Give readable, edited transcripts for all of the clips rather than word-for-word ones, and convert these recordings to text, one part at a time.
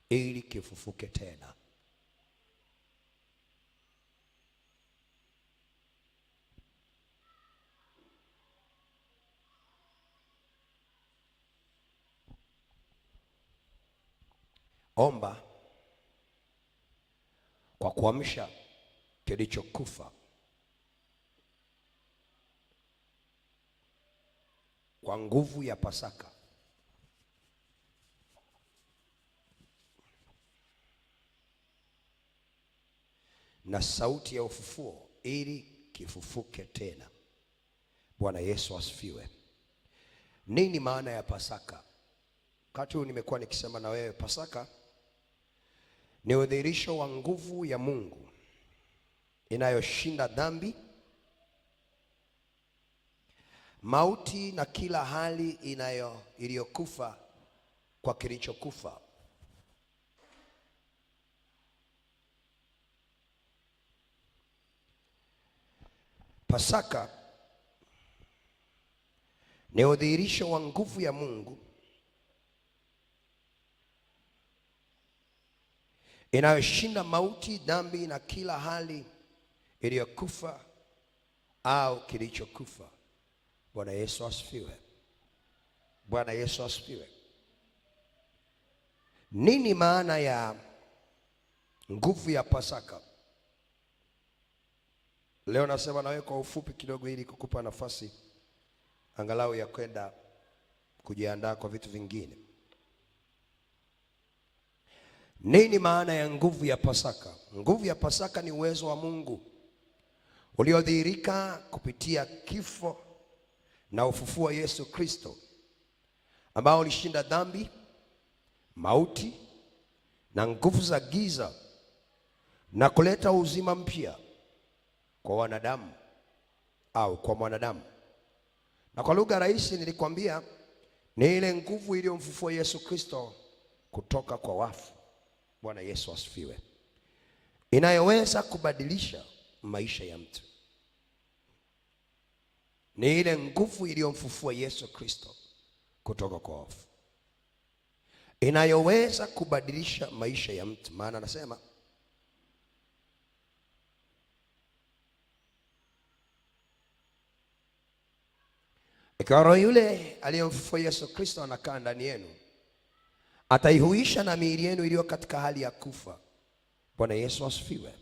ili kifufuke tena. Omba kwa kuamsha kilichokufa, kwa nguvu ya Pasaka na sauti ya ufufuo ili kifufuke tena. Bwana Yesu asifiwe. Nini maana ya Pasaka? Wakati huu nimekuwa nikisema na wewe, Pasaka ni udhihirisho wa nguvu ya Mungu inayoshinda dhambi, mauti na kila hali iliyokufa kwa kilichokufa. Pasaka ni udhihirisho wa nguvu ya Mungu inayoshinda mauti, dhambi na kila hali iliyokufa au kilichokufa. Bwana Yesu asifiwe. Bwana Yesu asifiwe. Nini maana ya nguvu ya Pasaka? Leo nasema nawe kwa ufupi kidogo ili kukupa nafasi angalau ya kwenda kujiandaa kwa vitu vingine. Nini maana ya nguvu ya Pasaka? Nguvu ya Pasaka ni uwezo wa Mungu uliodhihirika kupitia kifo na ufufuo wa Yesu Kristo, ambao ulishinda dhambi, mauti na nguvu za giza na kuleta uzima mpya kwa wanadamu au kwa mwanadamu. Na kwa lugha rahisi nilikwambia ni ile nguvu iliyomfufua Yesu Kristo kutoka kwa wafu. Bwana Yesu asifiwe. Inayoweza kubadilisha maisha ya mtu. Ni ile nguvu iliyomfufua Yesu Kristo kutoka kwa wafu, inayoweza kubadilisha maisha ya mtu. Maana anasema ikiwa roho yule aliyemfufua Yesu Kristo anakaa ndani yenu, ataihuisha na miili yenu iliyo katika hali ya kufa. Bwana Yesu asifiwe.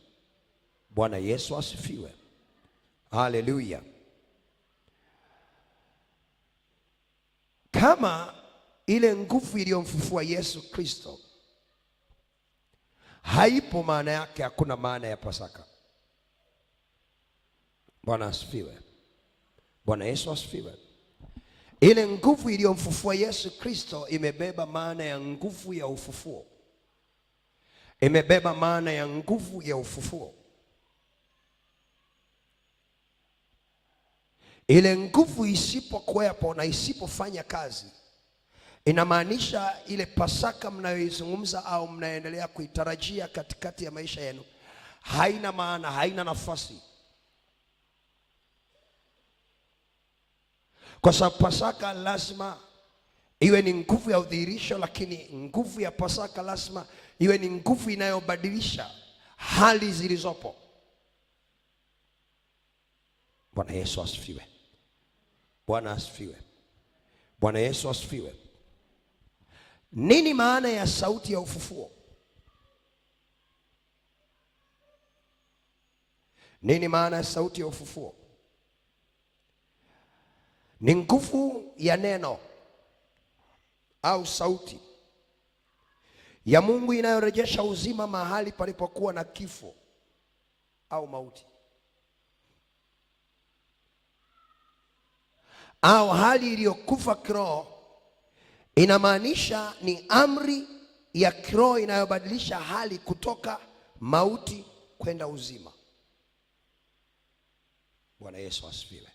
Bwana Yesu asifiwe. Haleluya. Kama ile nguvu iliyomfufua Yesu Kristo haipo, maana yake hakuna maana ya Pasaka. Bwana asifiwe. Bwana Yesu asifiwe. Ile nguvu iliyomfufua Yesu Kristo imebeba maana ya nguvu ya ufufuo. Imebeba maana ya nguvu ya ufufuo. Ile nguvu isipokuwepo na isipofanya kazi, inamaanisha ile Pasaka mnayoizungumza au mnaendelea kuitarajia katikati ya maisha yenu haina maana, haina nafasi. Kwa sababu Pasaka lazima iwe ni nguvu ya udhihirisho, lakini nguvu ya Pasaka lazima iwe ni nguvu inayobadilisha hali zilizopo. Bwana Yesu asifiwe. Bwana asifiwe. Bwana Yesu asifiwe. Nini maana ya sauti ya ufufuo? Nini maana ya sauti ya ufufuo? Ni nguvu ya neno au sauti ya Mungu inayorejesha uzima mahali palipokuwa na kifo au mauti, au hali iliyokufa kiroho. Inamaanisha ni amri ya kiroho inayobadilisha hali kutoka mauti kwenda uzima. Bwana Yesu asifiwe.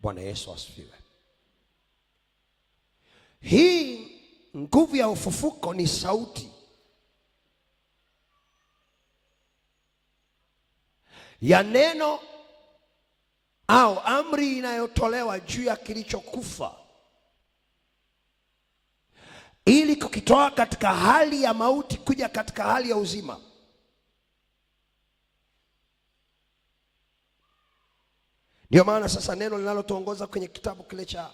Bwana Yesu asifiwe. Hii nguvu ya ufufuko ni sauti ya neno au amri inayotolewa juu ya kilichokufa, ili kukitoa katika hali ya mauti kuja katika hali ya uzima. Ndio maana sasa neno linalotuongoza kwenye kitabu kile cha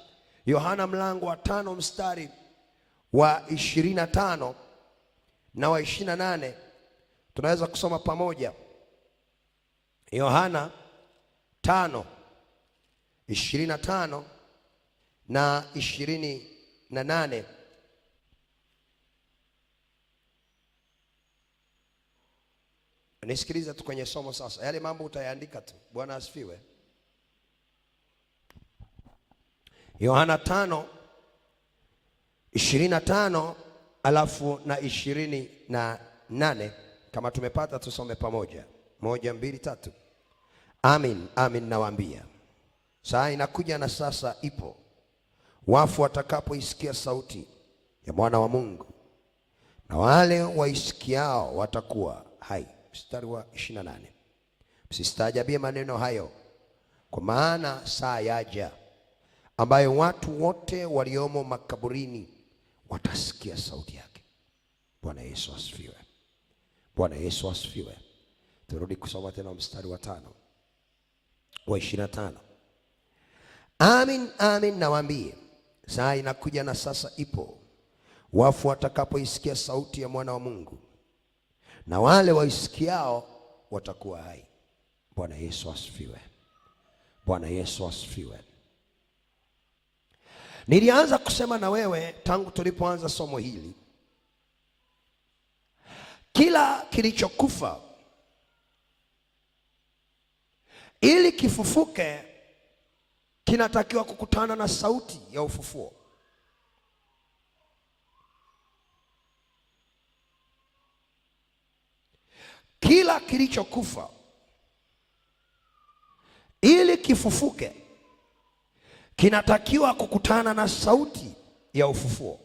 Yohana mlango wa 5 mstari wa 25 na wa 28 tunaweza kusoma pamoja. Yohana 5:25 na 28. Nisikilize tu kwenye somo sasa. Yale mambo utayaandika tu. Bwana asifiwe. Yohana 5:25 alafu na 28. Kama tumepata tusome pamoja. 1, 2, 3. Amin, amin nawaambia, saa inakuja na sasa ipo, wafu watakapoisikia sauti ya mwana wa Mungu, na wale waisikiao watakuwa hai. Mstari wa 28. Msistaajabie maneno hayo, kwa maana saa yaja ambayo watu wote waliomo makaburini watasikia sauti yake. Bwana Yesu asifiwe. Bwana Yesu asifiwe. Turudi kusoma tena mstari wa 5 wa 25. Amin, amin nawaambia, saa inakuja na sasa ipo, wafu watakapoisikia sauti ya mwana wa Mungu, na wale waisikiao watakuwa hai. Bwana Yesu asifiwe. Bwana Yesu asifiwe. Nilianza kusema na wewe tangu tulipoanza somo hili, kila kilichokufa ili kifufuke kinatakiwa kukutana na sauti ya ufufuo. Kila kilichokufa ili kifufuke kinatakiwa kukutana na sauti ya ufufuo.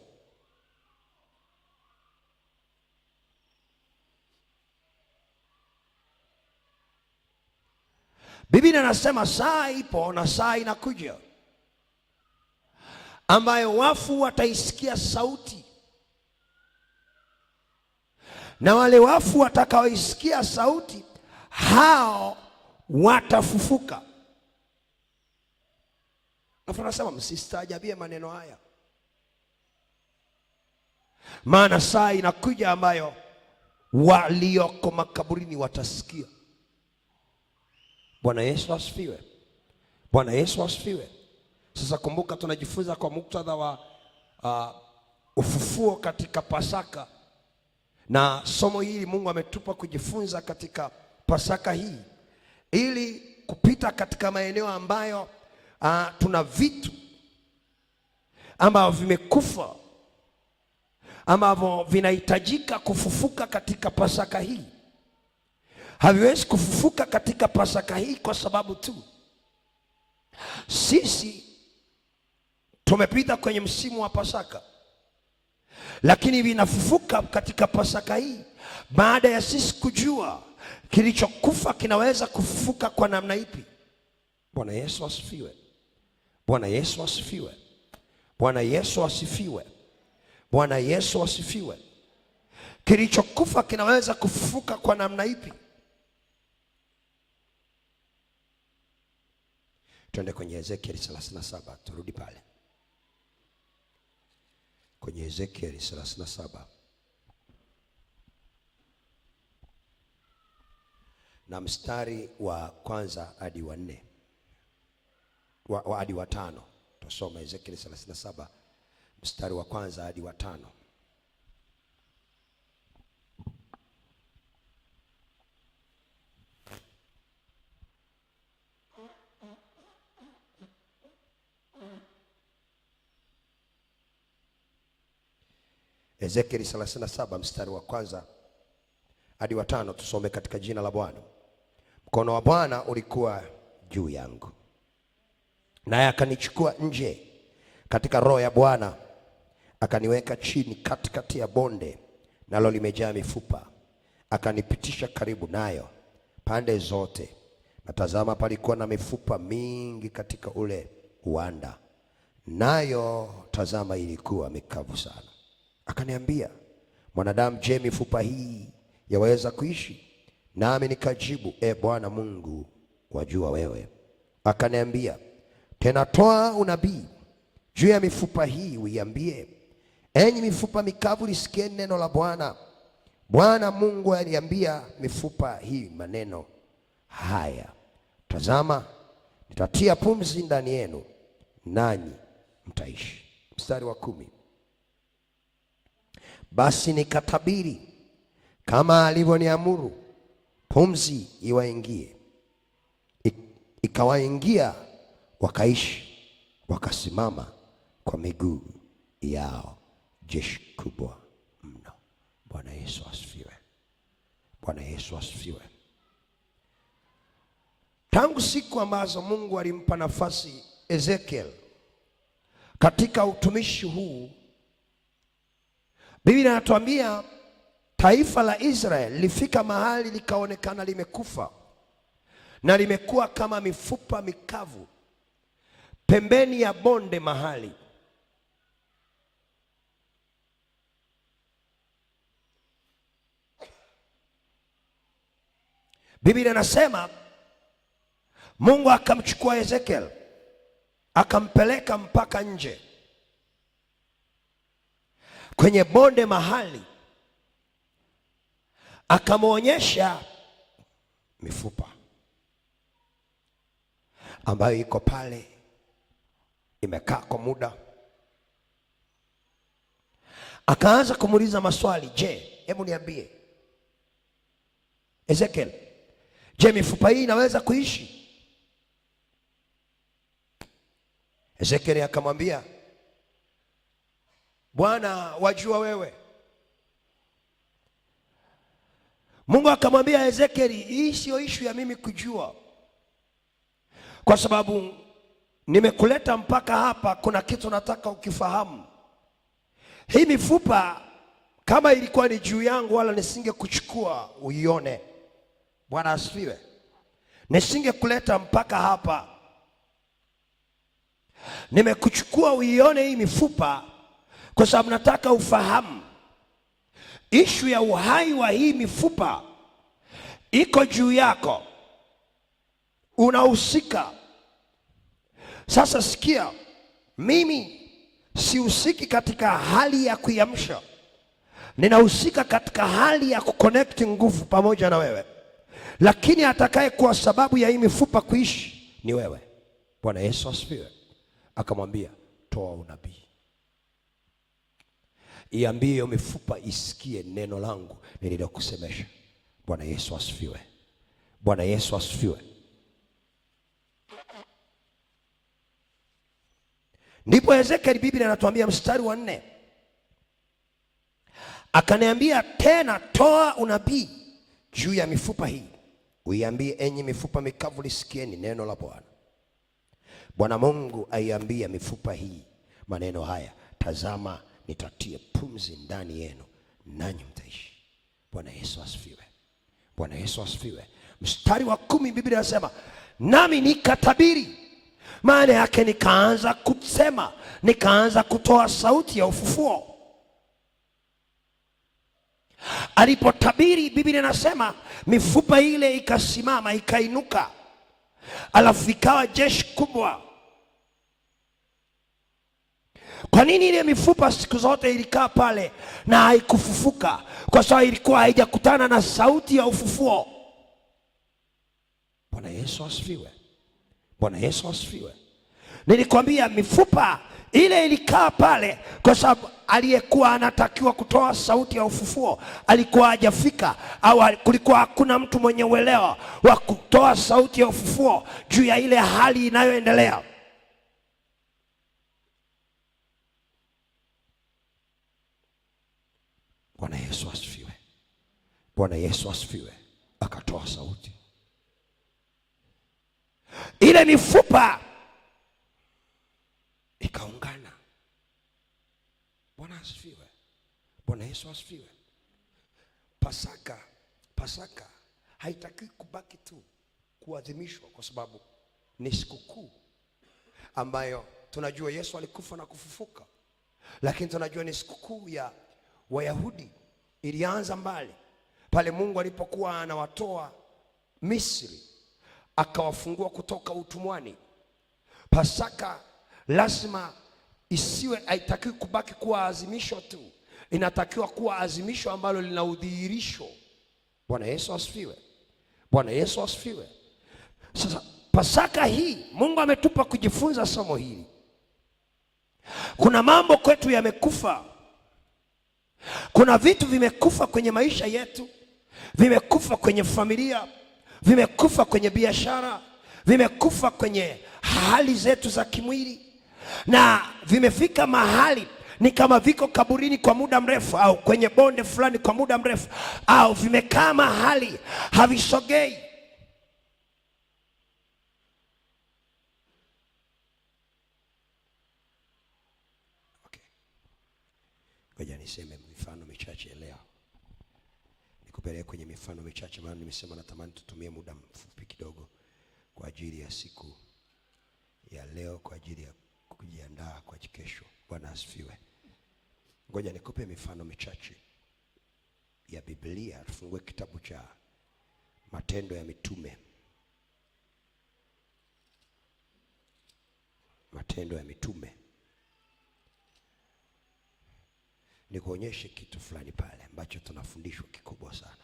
Biblia inasema saa ipo na saa inakuja ambayo wafu wataisikia sauti, na wale wafu watakaoisikia sauti hao watafufuka. Afu nasema msistaajabie maneno haya, maana saa inakuja ambayo walioko makaburini watasikia. Bwana Yesu asifiwe. Bwana Yesu asifiwe. Sasa kumbuka, tunajifunza kwa muktadha wa ufufuo katika Pasaka, na somo hili Mungu ametupa kujifunza katika Pasaka hii ili kupita katika maeneo ambayo tuna vitu ambavyo vimekufa ambavyo vinahitajika kufufuka katika Pasaka hii. Haviwezi kufufuka katika Pasaka hii kwa sababu tu sisi tumepita kwenye msimu wa Pasaka, lakini vinafufuka katika Pasaka hii baada ya sisi kujua kilichokufa kinaweza kufufuka kwa namna ipi. Bwana Yesu asifiwe. Bwana Yesu asifiwe. Bwana Yesu asifiwe. Bwana Yesu asifiwe. Kilichokufa kinaweza kufufuka kwa namna ipi? Twende kwenye Ezekiel 37, turudi pale kwenye Ezekiel 37 na mstari wa kwanza hadi wa 4 hadi wa 5. Tusome Ezekiel 37 mstari wa kwanza hadi wa 5. Ezekiel 37 mstari wa kwanza hadi wa 5, tusome katika jina la Bwana. Mkono wa Bwana ulikuwa juu yangu, naye akanichukua nje katika roho ya Bwana, akaniweka chini katikati ya bonde, nalo limejaa mifupa. Akanipitisha karibu nayo pande zote, na tazama, palikuwa na mifupa mingi katika ule uwanda, nayo tazama, ilikuwa mikavu sana. Akaniambia, mwanadamu, je, mifupa hii yaweza kuishi? Nami nikajibu, Bwana Mungu, wajua wewe. Akaniambia tena, toa unabii juu ya mifupa hii, uiambie, enyi mifupa mikavu, lisikieni neno la Bwana. Bwana Mungu aliambia mifupa hii maneno haya, tazama, nitatia pumzi ndani yenu, nanyi mtaishi. Mstari wa 10. Basi nikatabiri kama alivyoniamuru, pumzi iwaingie. Ikawaingia, wakaishi, wakasimama kwa miguu yao, jeshi kubwa mno. Bwana Yesu asifiwe. Bwana Yesu asifiwe. Tangu siku ambazo Mungu alimpa nafasi Ezekiel katika utumishi huu, Biblia inatuambia taifa la Israeli lilifika mahali likaonekana limekufa na limekuwa kama mifupa mikavu pembeni ya bonde mahali. Biblia inasema Mungu akamchukua Ezekiel akampeleka mpaka nje kwenye bonde mahali, akamwonyesha mifupa ambayo iko pale imekaa kwa muda. Akaanza kumuuliza maswali. Je, hebu niambie Ezekiel, je, mifupa hii inaweza kuishi? Ezekiel akamwambia, Bwana, wajua wewe. Mungu akamwambia Ezekiel, hii sio issue ya mimi kujua, kwa sababu nimekuleta mpaka hapa, kuna kitu nataka ukifahamu. Hii mifupa kama ilikuwa ni juu yangu, wala nisingekuchukua uione. Bwana asifiwe. Nisingekuleta mpaka hapa. Nimekuchukua uione hii mifupa kwa sababu nataka ufahamu ishu ya uhai wa hii mifupa iko juu yako, unahusika. Sasa sikia, mimi sihusiki katika hali ya kuiamsha, ninahusika katika hali ya kuconnect nguvu pamoja na wewe, lakini atakaye kuwa sababu ya hii mifupa kuishi ni wewe. Bwana Yesu asifiwe. Akamwambia, toa unabii, iambie hiyo mifupa isikie neno langu nililokusemesha. Bwana Yesu asifiwe. Bwana Yesu asifiwe. Ndipo Ezekiel, Biblia inatuambia mstari wa 4, akaniambia tena, toa unabii juu ya mifupa hii, uiambie, enyi mifupa mikavu, lisikieni neno la Bwana. Bwana Mungu aiambia mifupa hii maneno haya, tazama, nitatia pumzi ndani yenu, nanyi mtaishi. Bwana Yesu asifiwe. Bwana Yesu asifiwe. Mstari wa 10, Biblia inasema, nami nikatabiri. Maana yake nikaanza kusema, nikaanza kutoa sauti ya ufufuo. Alipotabiri, Biblia inasema mifupa ile ikasimama, ikainuka, alafu ikawa jeshi kubwa. Kwa nini ile mifupa siku zote ilikaa pale na haikufufuka? Kwa sababu ilikuwa haijakutana na sauti ya ufufuo. Bwana Yesu asifiwe. Bwana Yesu asifiwe. Nilikwambia mifupa ile ilikaa pale kwa sababu aliyekuwa anatakiwa kutoa sauti ya ufufuo alikuwa hajafika, au kulikuwa hakuna mtu mwenye uelewa wa kutoa sauti ya ufufuo juu ya ile hali inayoendelea. Bwana Yesu asifiwe. Bwana Yesu asifiwe. Akatoa sauti, ile mifupa ikaungana. Bwana asifiwe. Bwana Yesu asifiwe. Pasaka haitakiwi kubaki tu kuadhimishwa kwa sababu ni sikukuu ambayo tunajua Yesu alikufa na kufufuka, lakini tunajua ni sikukuu Wayahudi ilianza mbali pale Mungu alipokuwa anawatoa Misri, akawafungua kutoka utumwani. Pasaka lazima isiwe, haitakiwi kubaki kuwa azimisho tu, inatakiwa kuwa azimisho ambalo lina udhihirisho. Bwana Yesu asifiwe. Bwana Yesu asifiwe. Sasa Pasaka hii Mungu ametupa kujifunza somo hili. Kuna mambo kwetu yamekufa. Kuna vitu vimekufa kwenye maisha yetu, vimekufa kwenye familia, vimekufa kwenye biashara, vimekufa kwenye hali zetu za kimwili, na vimefika mahali ni kama viko kaburini kwa muda mrefu, au kwenye bonde fulani kwa muda mrefu, au vimekaa mahali havisogei. Ngoja niseme mifano michache leo. Nikupeleke kwenye mifano michache, maana nimesema natamani tutumie muda mfupi kidogo kwa ajili ya siku ya leo, kwa ajili ya kujiandaa kwa kesho. Bwana asifiwe. Ngoja nikupe mifano michache ya Biblia. Tufungue kitabu cha Matendo ya Mitume. Matendo ya Mitume. Nikuonyeshe kitu fulani pale ambacho tunafundishwa kikubwa sana.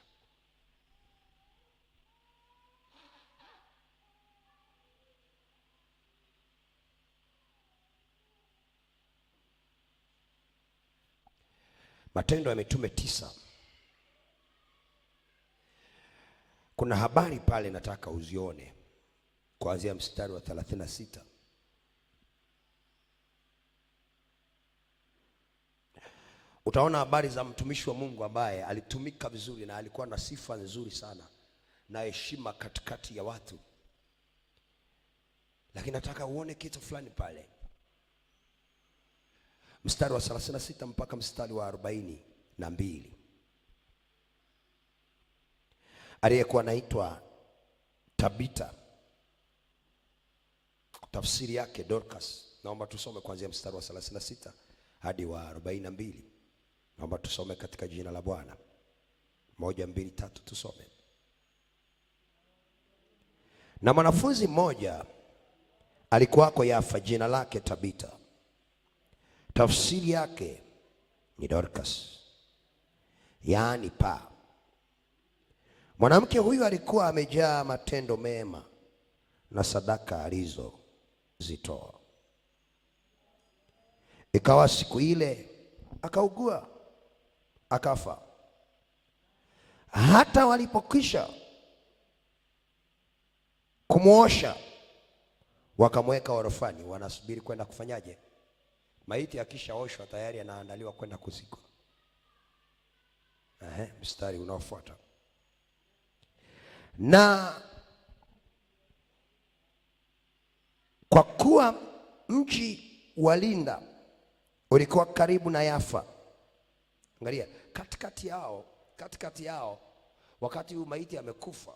Matendo ya Mitume 9. Kuna habari pale nataka uzione kuanzia mstari wa 36. Utaona habari za mtumishi wa Mungu ambaye alitumika vizuri na alikuwa na sifa nzuri sana na heshima katikati ya watu. Lakini nataka uone kitu fulani pale. Mstari wa 36 mpaka mstari wa 42. Aliyekuwa anaitwa Tabita, tafsiri yake Dorcas. Naomba tusome kuanzia mstari wa 36 hadi wa 42. Naomba tusome katika jina la Bwana. 1, 2, 3 tusome. Na mwanafunzi mmoja alikuwako Yafa, jina lake Tabita, tafsiri yake ni Dorcas, yaani paa. Mwanamke huyu alikuwa amejaa matendo mema na sadaka alizozitoa. Ikawa siku ile akaugua, akafa. Hata walipokwisha kumwosha, wakamweka orofani. Wanasubiri kwenda kufanyaje? Maiti akishaoshwa tayari anaandaliwa kwenda kuzikwa. Mstari unaofuata. Na kwa kuwa mji wa Linda ulikuwa karibu na Yafa. Angalia, katikati yao wakati huyu maiti amekufa,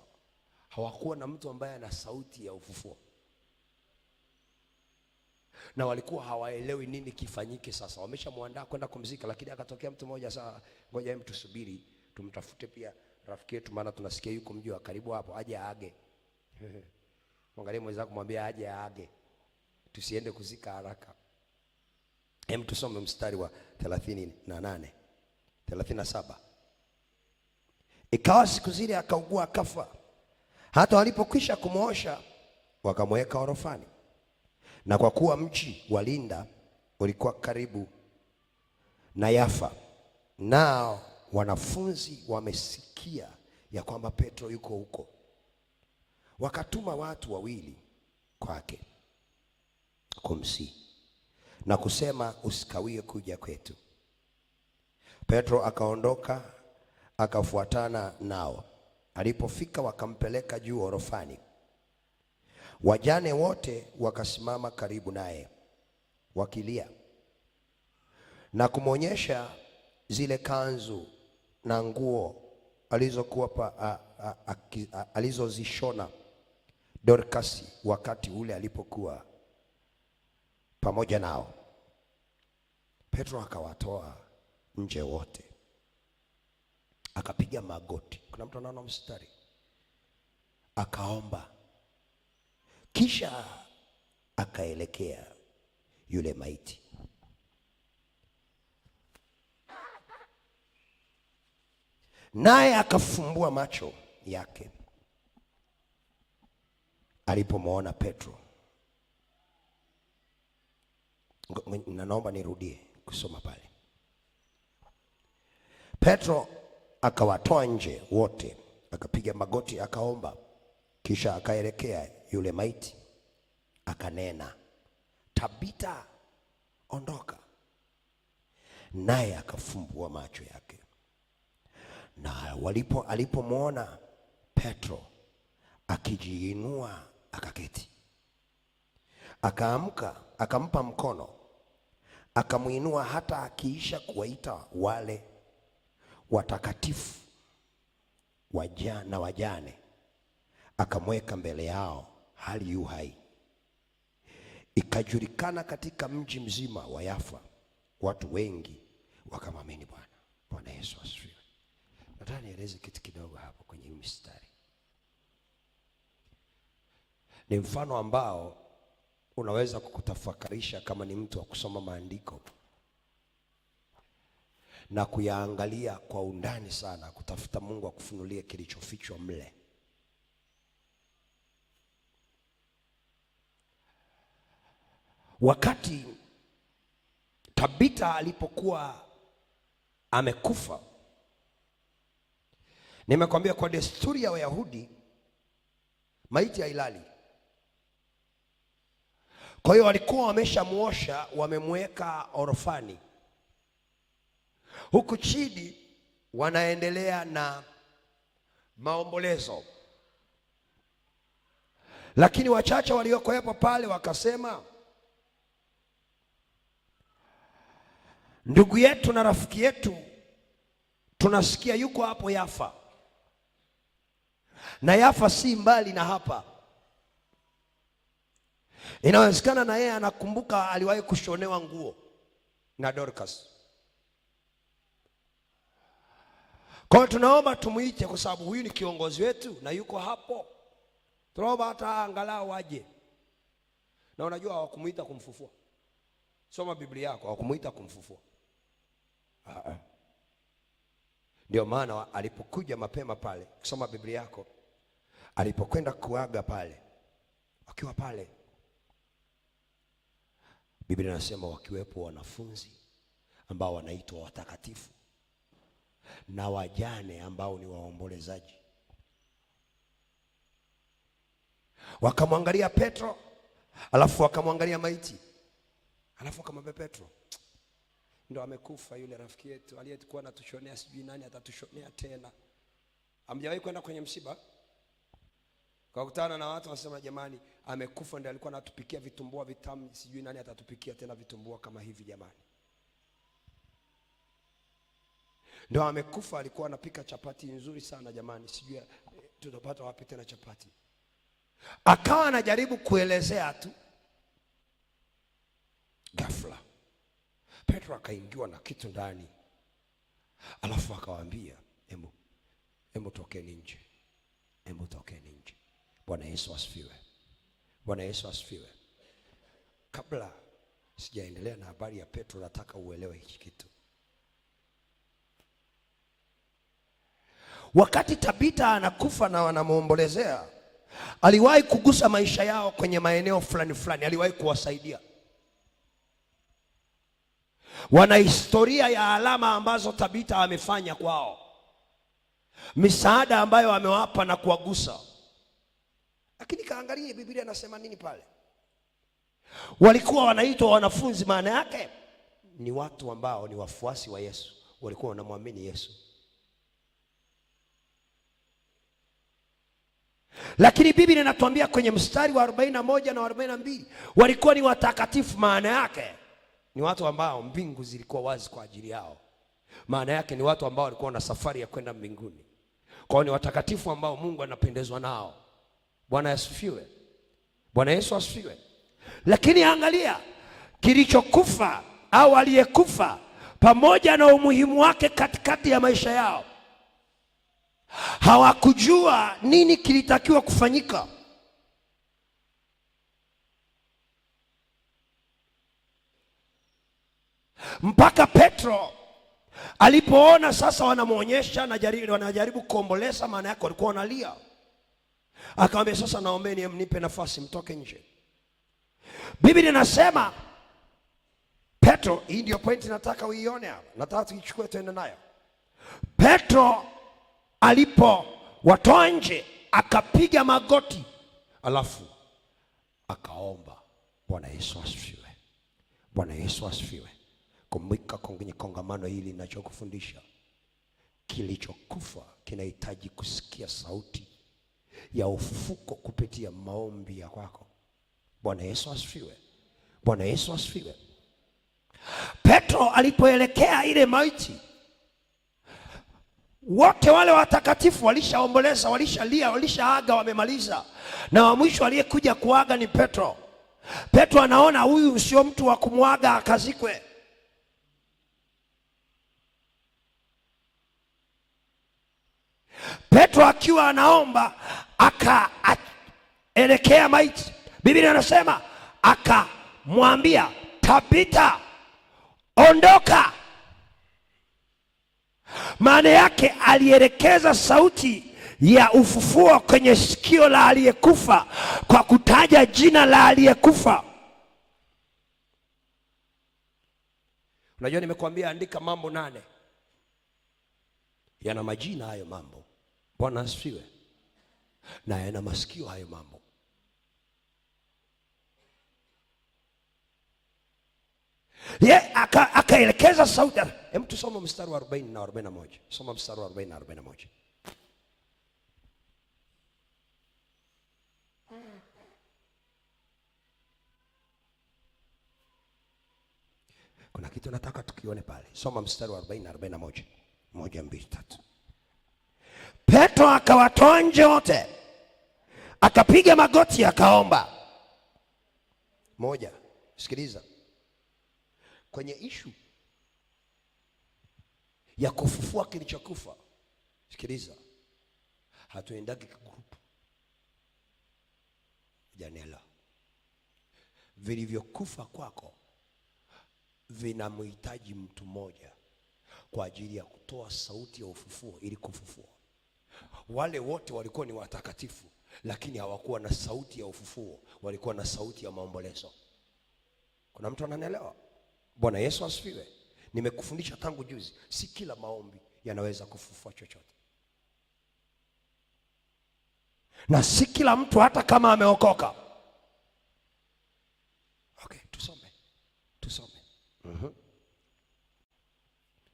hawakuwa na mtu ambaye ana sauti ya ufufuo, na walikuwa hawaelewi nini kifanyike. Sasa wameshamwandaa kwenda kumzika, lakini akatokea mtu mmoja, sasa ngoja hem tusubiri tumtafute pia rafiki yetu, maana tunasikia yuko mji wa karibu hapo, aje aage. Mwangalie mwenzako, mwambie aje aage, tusiende kuzika haraka. Hem tusome mstari wa 38, 37. Ikawa siku zile akaugua, akafa. Hata walipokwisha kumwosha, wakamweka orofani. Na kwa kuwa mji wa Linda ulikuwa karibu na Yafa, nao wanafunzi wamesikia ya kwamba Petro yuko huko, wakatuma watu wawili kwake kumsihi na kusema, usikawie kuja kwetu. Petro akaondoka akafuatana nao. Alipofika wakampeleka juu orofani. Wajane wote wakasimama karibu naye wakilia, na kumwonyesha zile kanzu na nguo alizokuwa alizozishona Dorcas wakati ule alipokuwa pamoja nao. Petro akawatoa nje wote, akapiga magoti. Kuna mtu anaona mstari? Akaomba, kisha akaelekea yule maiti. Naye akafumbua macho yake alipomwona Petro. Naomba nirudie kusoma pale. Petro akawatoa nje wote, akapiga magoti, akaomba, kisha akaelekea yule maiti, akanena, Tabita, ondoka. Naye akafumbua macho yake, na alipomwona Petro akijiinua, akaketi. Akaamka, akampa mkono, akamuinua, hata akiisha kuwaita wale watakatifu na wajane, akamweka mbele yao hali yu hai. Ikajulikana katika mji mzima wa Yafa, watu wengi wakamwamini Bwana. Bwana Yesu asifiwe. Nataka nieleze kitu kidogo hapo kwenye mistari. Ni mfano ambao unaweza kukutafakarisha kama ni mtu wa kusoma maandiko na kuyaangalia kwa undani sana, kutafuta Mungu akufunulie kilichofichwa mle. Wakati Tabita alipokuwa amekufa, nimekwambia kwa desturi ya Wayahudi maiti hailali. Kwa hiyo walikuwa wameshamuosha, wamemweka orofani. Huku chini wanaendelea na maombolezo. Lakini wachache waliokuwepo pale wakasema, ndugu yetu na rafiki yetu tunasikia yuko hapo Yafa, na Yafa si mbali na hapa. Inawezekana na yeye anakumbuka aliwahi kushonewa nguo na Dorcas. Kwa hiyo tunaomba tumuite, kwa sababu huyu ni kiongozi wetu na yuko hapo. Tunaomba hata angalau waje. Na unajua hawakumuita kumfufua. Soma Biblia yako, hawakumuita kumfufua. Ndio maana alipokuja mapema pale, kusoma Biblia yako, alipokwenda kuaga pale, wakiwa pale, Biblia inasema wakiwepo wanafunzi ambao wanaitwa watakatifu na wajane ambao ni waombolezaji. Wakamwangalia Petro, alafu wakamwangalia maiti, alafu wakamwambia Petro, ndio amekufa yule rafiki yetu aliyekuwa anatushonea, sijui nani atatushonea tena. Hamjawahi kwenda kwenye msiba? Kwa kukutana na watu wasema, jamani amekufa, ndio alikuwa anatupikia vitumbua vitamu, sijui nani atatupikia tena vitumbua kama hivi jamani. Ndio amekufa, alikuwa anapika chapati nzuri sana jamani, sijui tutapata wapi tena chapati. Akawa anajaribu kuelezea tu. Ghafla Petro akaingiwa na kitu ndani, alafu akawaambia, hebu tokeni nje, hebu tokeni nje. Bwana Yesu asifiwe. Bwana Yesu asifiwe. Kabla sijaendelea na habari ya Petro, nataka uelewe hiki kitu. Wakati Tabita anakufa na wanamuombolezea, aliwahi kugusa maisha yao kwenye maeneo fulani fulani, aliwahi kuwasaidia. Wana historia ya alama ambazo Tabita amefanya kwao, misaada ambayo amewapa na kuwagusa. Lakini kaangalie Biblia inasema nini pale. Walikuwa wanaitwa wanafunzi, maana yake ni watu ambao ni wafuasi wa Yesu, walikuwa wanamwamini Yesu. Lakini Biblia inatuambia kwenye mstari wa 41 na 42, walikuwa ni watakatifu, maana yake ni watu ambao mbingu zilikuwa wazi kwa ajili yao. Maana yake ni watu ambao walikuwa na safari ya kwenda mbinguni. Kwa hiyo ni watakatifu ambao Mungu anapendezwa nao. Bwana asifiwe. Bwana Yesu asifiwe. Lakini angalia kilichokufa au aliyekufa pamoja na umuhimu wake katikati ya maisha yao. hawakujua nini kilitakiwa kufanyika. Mpaka Petro alipoona sasa wanamuonyesha wanajaribu kuomboleza, maana yake walikuwa wanalia, akamwambia sasa naombeni mnipe nafasi mtoke nje. Biblia inasema Petro, hii ndio pointi nataka uione hapa, nataka tuichukue tuende nayo. Petro alipowatoa nje akapiga magoti, alafu akaomba. Bwana Yesu asifiwe. Bwana Yesu asifiwe. Kumbuka kwenye kongamano hili ninachokufundisha, kilichokufa kinahitaji kusikia sauti ya ufufuko kupitia maombi ya kwako. Bwana Yesu asifiwe. Bwana Yesu asifiwe. Petro alipoelekea ile maiti, wote wale watakatifu walishaomboleza, walishalia, walishaaga, wamemaliza, na wa mwisho aliyekuja kuaga ni Petro. Petro anaona huyu sio mtu wa kumwaga akazikwe. Petro akiwa anaomba akaelekea maiti, Biblia inasema akamwambia Tabita, ondoka. Maana yake alielekeza sauti ya ufufuo kwenye sikio la aliyekufa kwa kutaja jina la aliyekufa. Unajua nimekuambia andika mambo 8 yana majina hayo mambo. Bwana asifiwe. Na yana masikio hayo mambo. Akaelekeza sauti. Hebu tusome mstari wa 40 na 41. Soma mstari wa 40 na 41. Kuna kitu nataka tukione pale. Soma mstari wa 40 na 41. 1, 2, 3. Petro akawatoa nje wote, akapiga magoti akaomba. Moja, sikiliza. Kwenye ishu ya kufufua kilichokufa, sikiliza, hatuendaki kigrupu. Janela, vilivyokufa kwako vinamhitaji mtu mmoja kwa ajili ya kutoa sauti ya ufufuo ili kufufua. Wale wote walikuwa ni watakatifu, lakini hawakuwa na sauti ya ufufuo, walikuwa na sauti ya maombolezo. Kuna mtu ananielewa? Bwana Yesu asifiwe. Nimekufundisha tangu juzi, si kila maombi yanaweza kufufua chochote, na si kila mtu hata kama ameokoka. Okay, tusome.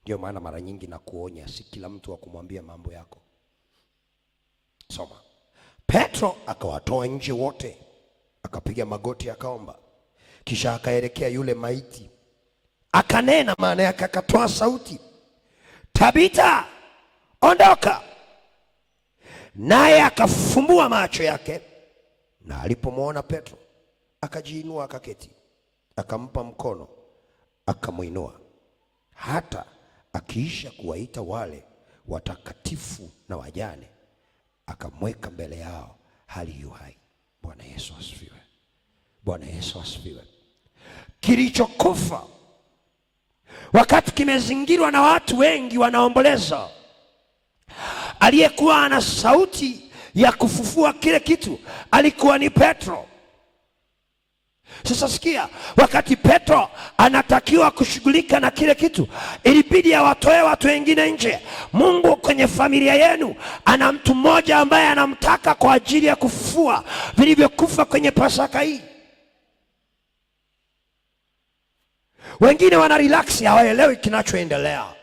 Ndio maana mara nyingi na kuonya, si kila mtu wa kumwambia mambo yako. Soma. Petro akawatoa nje wote, akapiga magoti akaomba, kisha akaelekea yule maiti akanena, maana yake akatoa sauti, Tabita, ondoka. Naye akafumbua macho yake, na alipomwona Petro akajiinua akaketi, akampa mkono akamuinua. Hata akiisha kuwaita wale watakatifu na wajane, akamweka mbele yao hali yu hai. Bwana Yesu asifiwe. Bwana Yesu asifiwe. Kilichokufa wakati kimezingirwa na watu wengi wanaomboleza, aliyekuwa ana sauti ya kufufua kile kitu alikuwa ni Petro. Sasa sikia, wakati Petro anatakiwa kushughulika na kile kitu, ilibidi awatoe watu wengine nje. Mungu kwenye familia yenu ana mtu mmoja ambaye anamtaka kwa ajili ya kufufua vilivyokufa kwenye Pasaka hii. Wengine wana relax, hawaelewi kinachoendelea.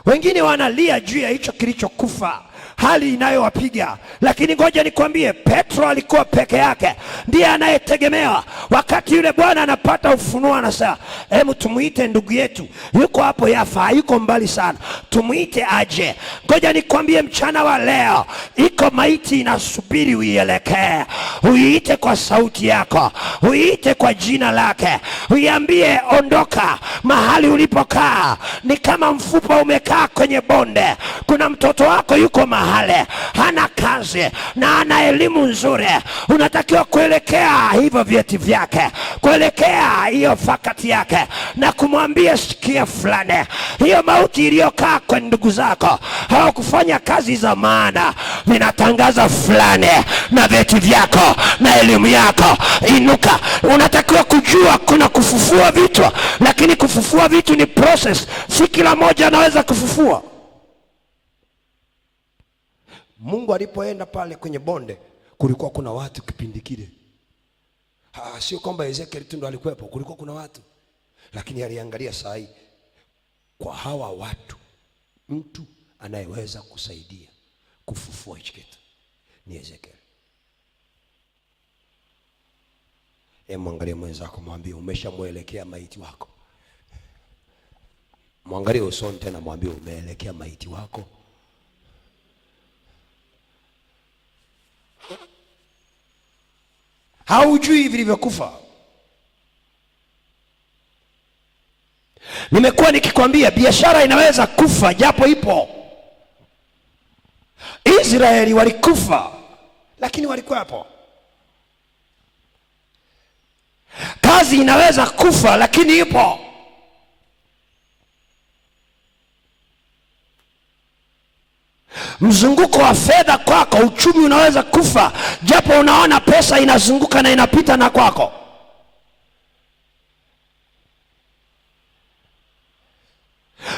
Wengine wanalia juu ya hicho kilichokufa, hali inayowapiga. Lakini ngoja nikwambie, Petro alikuwa peke yake, ndiye anayetegemewa. Wakati yule bwana anapata ufunuo, anasema hebu tumuite ndugu yetu, yuko hapo Yafa, yuko mbali sana, tumuite aje. Ngoja nikwambie, mchana wa leo iko maiti inasubiri uielekee. Uiite kwa sauti yako, uiite kwa jina lake, uiambie ondoka mahali ulipokaa. Ni kama mfupa umekaa kwenye bonde. Kuna mtoto wako yuko mahali hana kazi na ana elimu nzuri, unatakiwa kuelekea hivyo vyeti vyake, kuelekea hiyo fakati yake na kumwambia sikia fulani, hiyo mauti iliyokaa kwa ndugu zako hawakufanya kazi za maana, ninatangaza fulani na vyeti vyako na elimu yako, inuka. Unatakiwa kujua kuna kufufua vitu, lakini kufufua vitu ni process, si kila moja anaweza kufufua. Mungu alipoenda pale kwenye bonde, kulikuwa kuna watu kipindi kile. Sio kwamba Ezekiel tu ndo alikuwepo, kulikuwa kuna watu. Lakini aliangalia saa hii, kwa hawa watu mtu anayeweza kusaidia kufufua hichi kitu ni Ezekiel. Mwangalie mwenzako, mwambie umeshamwelekea maiti wako. Mwangalie usoni tena, mwambie umeelekea maiti wako. Haujui vilivyokufa. Nimekuwa nikikwambia biashara inaweza kufa japo ipo. Israeli walikufa lakini walikuwa hapo. Kazi inaweza kufa lakini ipo. Mzunguko wa fedha kwako, uchumi unaweza kufa japo unaona pesa inazunguka na inapita na kwako.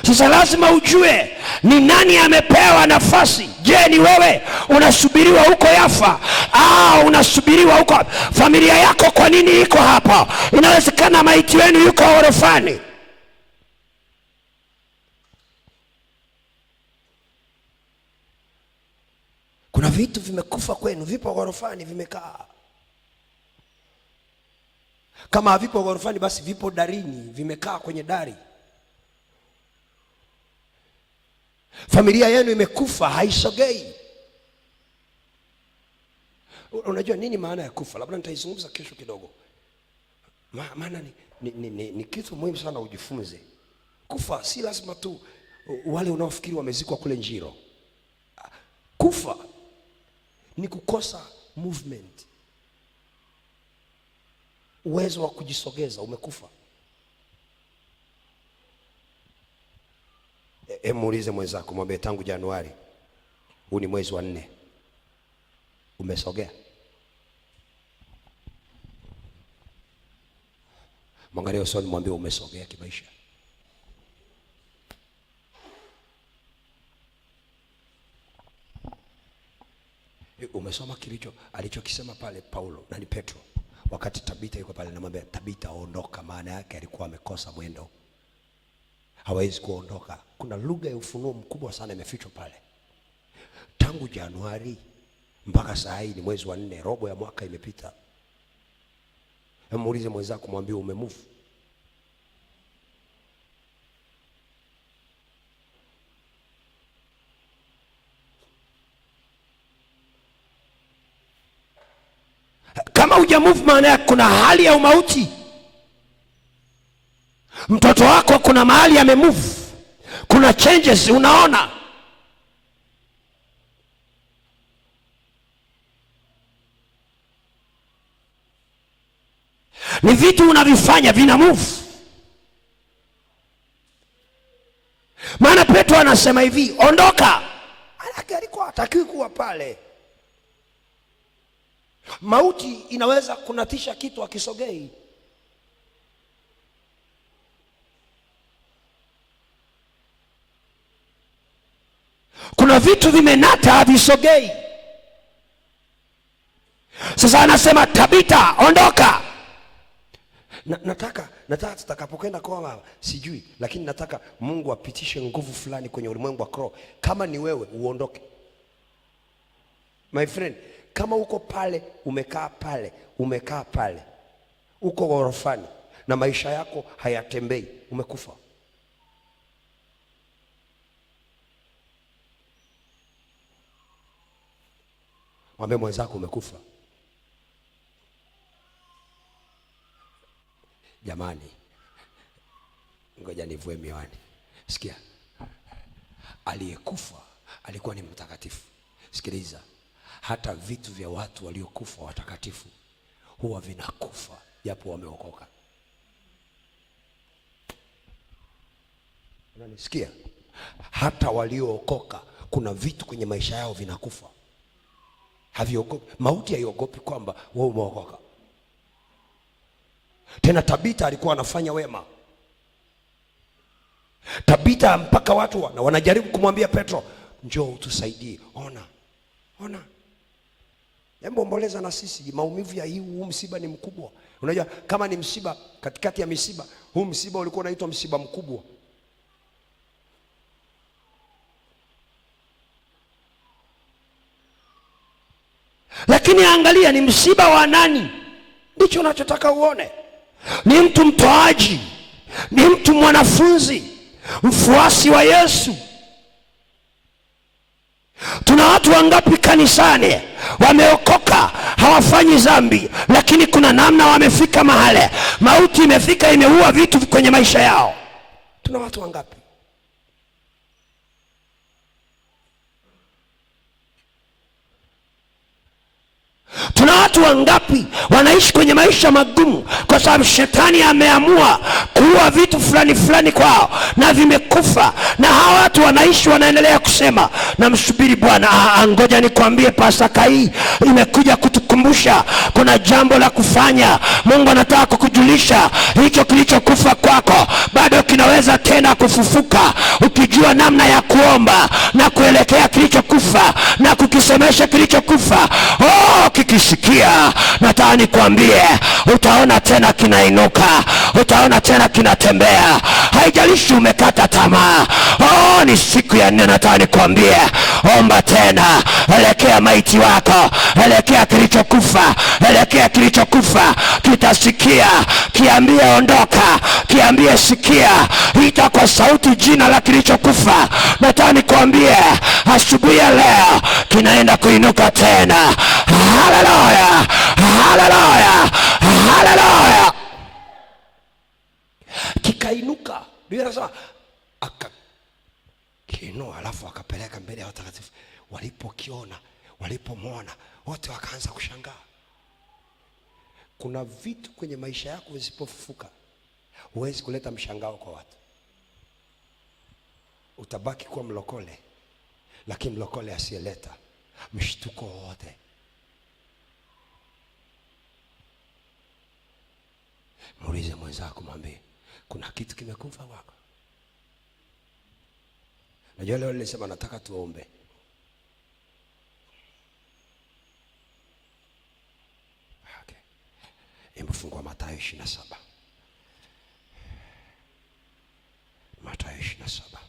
Sasa lazima ujue ni nani amepewa nafasi. Je, ni wewe unasubiriwa huko Yafa au unasubiriwa huko? Familia yako kwa nini iko hapa? Inawezekana maiti wenu yuko orofani. Kuna vitu vimekufa kwenu, vipo orofani, vimekaa. Kama havipo orofani, basi vipo darini, vimekaa kwenye dari. Familia yenu imekufa, haisogei. Unajua nini maana ya kufa? Labda nitaizungumza kesho kidogo. Maana ni kitu muhimu sana ujifunze. Kufa si lazima tu wale unaofikiri wamezikwa kule Njiro. Kufa ni kukosa movement, uwezo wa kujisogeza, umekufa. Muulize mwenzako, mwambie tangu Januari, huu ni mwezi wa 4, umesogea? Mwangalie usoni, mwambie umesogea kimaisha. Umesoma alichokisema pale Paulo na ni Petro wakati Tabita yuko pale, namwambia Tabita ondoka. Maana yake alikuwa amekosa mwendo, hawezi kuondoka. Kuna lugha ya ufunuo mkubwa sana imefichwa pale. Tangu Januari mpaka saa hii ni mwezi wa 4, robo ya mwaka imepita. Muulize mwenzako, mwambie umemove. Kama hujamove, maana yake kuna hali ya umauti. Mtoto wako kuna mahali amemove, kuna changes unaona. Ni vitu unavifanya vina move. Maana Petro anasema hivi, ondoka. Alikuwa hatakiwi kuwa pale. Mauti inaweza kunatisha kitu akisogei. Kuna vitu vimenata havisogei. Sasa anasema Tabita ondoka. Nataka tutakapokwenda kwa sijui, lakini nataka Mungu apitishe nguvu fulani kwenye ulimwengu wa roho. Kama ni wewe uondoke. My friend, kama uko pale, umekaa pale, uko ghorofani na maisha yako hayatembei, umekufa. Mwambie mwenzako umekufa. Jamani, ngoja nivue miwani. Sikia, aliyekufa alikuwa ni mtakatifu. Sikiliza, hata vitu vya watu waliokufa watakatifu huwa vinakufa japo wameokoka. Unanisikia? Hata waliookoka kuna vitu kwenye maisha yao vinakufa. Haviogopi. Mauti haiogopi kwamba wewe umeokoka. Tena Tabita alikuwa anafanya wema. Tabita mpaka watu wanajaribu kumwambia Petro, njoo utusaidie. Ona. Hebu omboleza na sisi, maumivu ya huu msiba ni mkubwa. Unajua kama ni msiba katikati ya misiba, huu msiba ulikuwa unaitwa msiba mkubwa. Lakini angalia ni msiba wa nani? Ndicho unachotaka uone. Ni mtu mtoaji, ni mtu mwanafunzi, mfuasi wa Yesu. Tuna watu wangapi kanisani wameokoka, hawafanyi dhambi, lakini kuna namna wamefika mahali mauti imefika, imeua vitu kwenye maisha yao. Tuna watu wangapi? Tuna watu wangapi wanaishi kwenye maisha magumu kwa sababu shetani ameamua kuua vitu fulani kwao na vimekufa, na hawa watu wanaishi wanaendelea kusema namsubiri Bwana. Ngoja nikwambie, Pasaka hii imekuja kutukumbusha kuna jambo la kufanya. Mungu anataka kukujulisha hicho kilichokufa kwako bado kinaweza tena kufufuka, ukijua namna ya kuomba na kuelekea kilichokufa na kukisemesha kilichokufa. Kikisikia, nataka nikwambie, utaona tena kinainuka, utaona tena kinatembea. Haijalishi umekata tamaa. Ni siku ya nne. Nataka nikwambie, omba tena, elekea maiti wako, elekea kilichokufa, elekea kilichokufa. Kitasikia, kiambie ondoka, kiambie sikia, ita kwa sauti jina la kilichokufa. Nataka nikwambie, asubuhi ya leo kinaenda kuinuka tena. Haleluya, haleluya, haleluya. Kikainuka, Biblia inasema akakiinua, alafu akapeleka mbele ya watakatifu. Walipokiona, walipomwona, wote wakaanza kushangaa. Kuna vitu kwenye maisha yako visipofufuka, huwezi kuleta mshangao kwa watu. Utabaki kuwa mlokole, lakini mlokole asiyeleta mshtuko wote. Muulize mwenzako, mwambie kuna kitu kimekufa kwako. Najua leo nilisema nataka tuombe. Okay. Imefungwa Mathayo 27. Mathayo 27.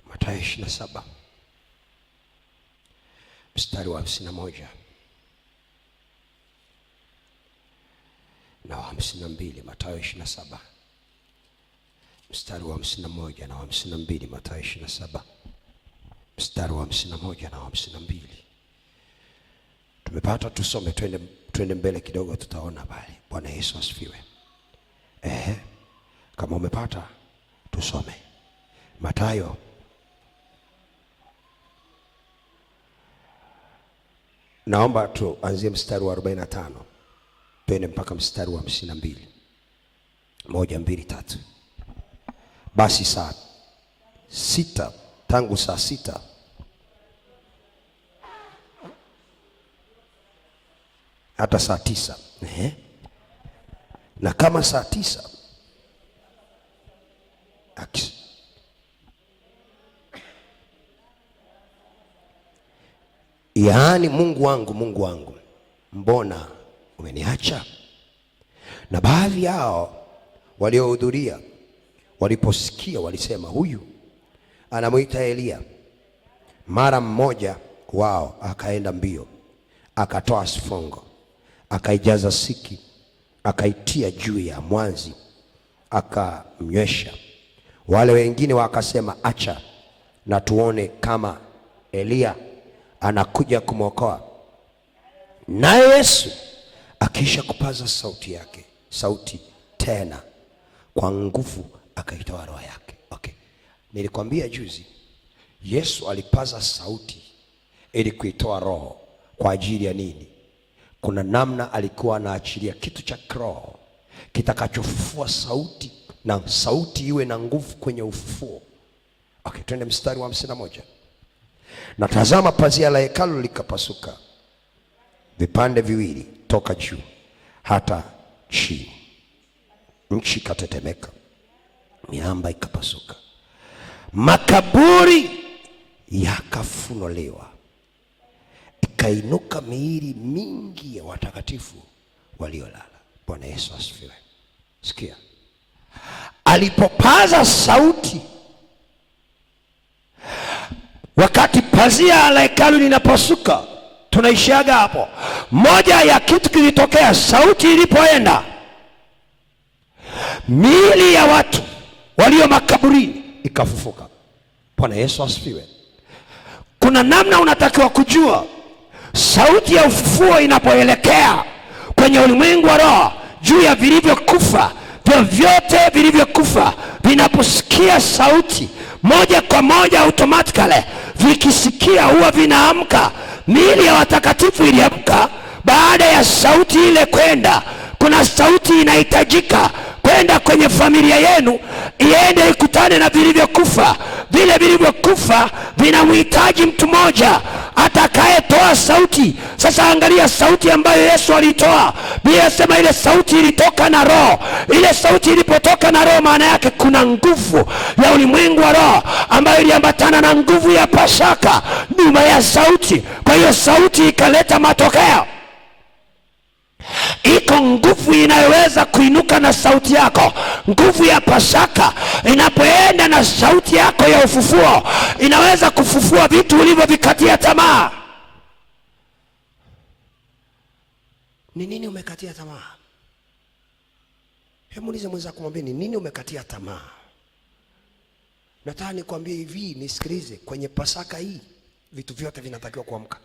Mathayo 27 mstari wa 51 na 52. Mathayo 27 mstari wa 51 na 52. Mathayo 27 mstari wa 51 na 52. Tumepata? Tusome, twende mbele kidogo, tutaona bali. Bwana Yesu asifiwe. Kama umepata tusome Mathayo Naomba tuanzie mstari wa 45 twende mpaka mstari wa 52. 1, 2, 3. Basi saa 6, tangu saa 6 hata saa 9. Na kama saa 9 yaani Mungu wangu, Mungu wangu, mbona umeniacha? Na baadhi yao waliohudhuria waliposikia walisema, huyu anamuita Elia. Mara mmoja wao akaenda mbio, akatoa sifongo, akaijaza siki, akaitia juu ya mwanzi, akamnywesha. Wale wengine wakasema, acha na tuone kama Elia anakuja kumwokoa. Naye Yesu akisha kupaza sauti tena kwa nguvu, akaitoa roho yake. Okay. Nilikwambia juzi, Yesu alipaza sauti ili kuitoa roho kwa ajili ya nini? Kuna namna alikuwa anaachilia kitu cha kiroho kitakachofufua sauti, na sauti iwe na nguvu kwenye ufufuo. Okay, twende mstari wa 51. Na tazama, pazia la hekalu likapasuka vipande viwili toka juu hata chini. Nchi ikatetemeka, miamba ikapasuka, makaburi yakafunuliwa, ikainuka miili mingi ya watakatifu waliolala. Bwana Yesu asifiwe. Sikia, alipopaza sauti, wakati pazia la hekalu linapasuka, tunaishiaga hapo. Moja ya kitu kilitokea, sauti ilipoenda, miili ya watu walio makaburini ikafufuka. Bwana Yesu asifiwe. Kuna namna unatakiwa kujua sauti ya ufufuo inapoelekea kwenye ulimwengu wa roho, juu ya vilivyokufa. Vyovyote vilivyokufa vinaposikia sauti, moja kwa moja automatically vikisikia huwa vinaamka. Miili ya watakatifu iliamka baada ya sauti ile kwenda. Kuna sauti inahitajika kwenda kwenye familia yenu, iende ikutane na vilivyokufa. Vile vilivyokufa vinamhitaji mtu mmoja atakayetoa sauti. Sasa angalia sauti ambayo Yesu alitoa. Biblia inasema ile sauti ilitoka na roho. Ile sauti ilipotoka na roho, maana yake kuna nguvu ya ulimwengu wa roho ambayo iliambatana na nguvu ya Pasaka nyuma ya sauti. Kwa hiyo sauti ikaleta matokeo. Iko nguvu inayoweza kuinuka na sauti yako. Nguvu ya Pasaka inapoenda na sauti yako ya ufufuo, inaweza kufufua vitu ulivyovikatia tamaa. Ni nini umekatia tamaa? Hebu muulize mwenzako, mwambie, ni nini umekatia tamaa? Nataka nikwambie hivi, nisikilize, kwenye Pasaka hii vitu vyote vinatakiwa kuamka.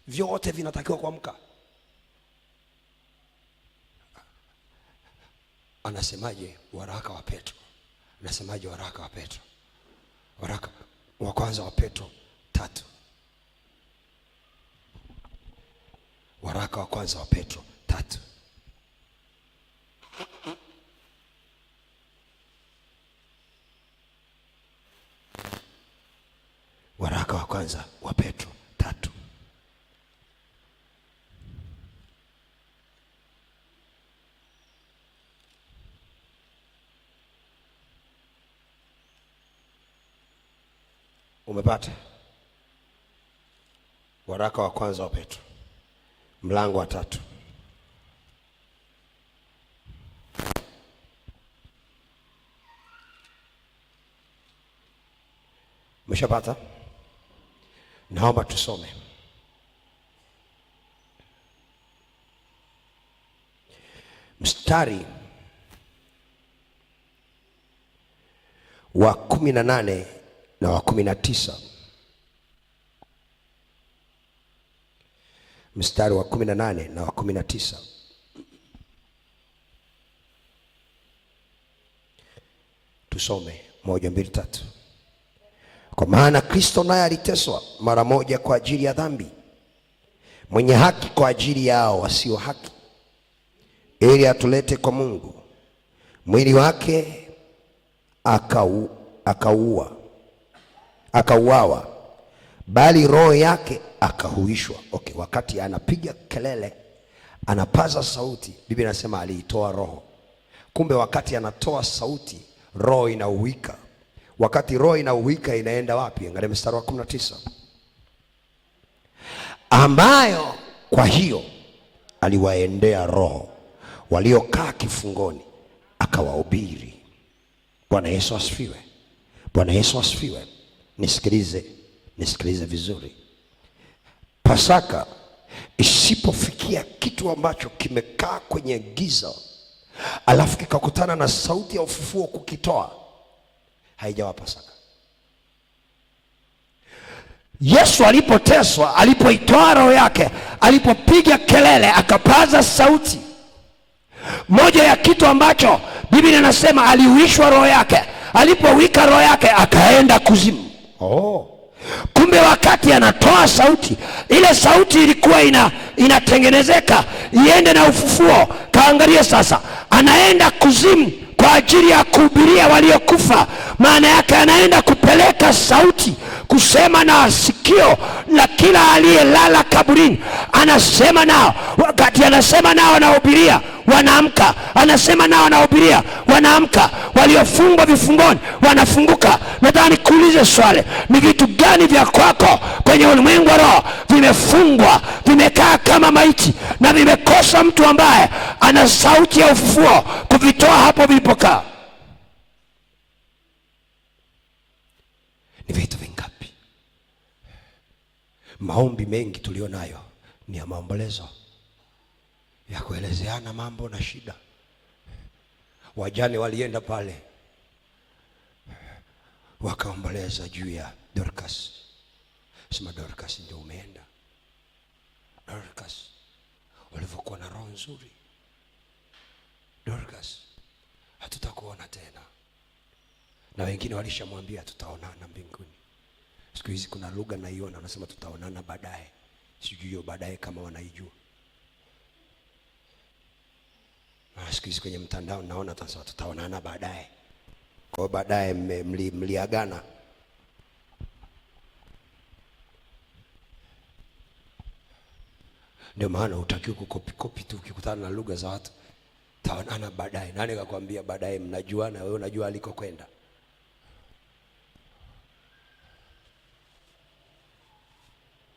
Vyote vinatakiwa kuamka. Anasemaje waraka wa Petro? Anasemaje waraka wa Petro? Waraka wa kwanza wa Petro 3. Waraka wa kwanza wa Petro 3. Waraka wa kwanza wa Petro 3. Umepata? Waraka wa kwanza wa Petro mlango wa 3. Umeshapata? Naomba tusome. Mstari wa 18 na wa 19. Mstari wa 18 na wa 19. Tusome 1, 2, 3. Kwa maana Kristo naye aliteswa mara moja kwa ajili ya dhambi, mwenye haki kwa ajili yao wasio haki, ili atulete kwa Mungu. Mwili wake akauawa, bali roho yake akahuishwa. Okay, wakati anapiga kelele, anapaza sauti, Biblia inasema aliitoa roho. Kumbe wakati anatoa sauti, roho inauhika. Wakati roho inauhika, inaenda wapi? Angalia mstari wa 19. Ambayo kwa hiyo aliwaendea roho waliokaa kifungoni akawahubiri. Bwana Yesu asifiwe. Bwana Yesu asifiwe. Nisikilize vizuri. Pasaka isipofikia kitu ambacho kimekaa kwenye giza alafu kikakutana na sauti ya ufufuo kukitoa, haijawa Pasaka. Yesu alipoteswa, alipoitoa roho yake, alipopiga kelele, akapaza sauti, moja ya kitu ambacho Biblia inasema aliuishwa roho yake, alipowika roho yake akaenda kuzimu. Kumbe wakati anatoa sauti, ile sauti ilikuwa inatengenezeka iende na ufufuo. Kaangalia sasa, anaenda kuzimu kwa ajili ya kuhubiria waliokufa. Maana yake anaenda kupeleka sauti, kusema na sikio la kila aliyelala kaburini. Anasema nao, wakati anasema nao anahubiria, wanaamka. Anasema nao anahubiria, wanaamka. Waliofungwa vifungoni wanafunguka. Nadhani kuulize swali, ni vitu gani vya kwako kwenye ulimwengu wa roho vimefungwa, vimekaa kama maiti na vimekosa mtu ambaye ana sauti ya ufufuo kuvitoa hapo vilipokaa? Ni vitu vingapi? Maombi mengi tulionayo ni ya maombolezo, ya kuelezeana mambo na shida. Wajane walienda pale wakaomboleza juu ya Dorcas. Sema Dorcas ndio umeenda. Dorcas walivyokuwa na roho nzuri. Dorcas hatutakuona tena. Na wengine walishamwambia tutaonana mbinguni. Siku hizi kuna lugha naiona wanasema tutaonana baadaye. Sijui hiyo baadaye kama wanaijua. Siku hizi kwenye mtandao naona tunasema tutaonana baadaye. Kwa baadaye mliagana. Ndio maana hutakiwi kukopi tu ukikutana na lugha za watu. Taonana baadaye. Nani kakwambia baadaye? Mnajuana, wewe unajua alikokwenda.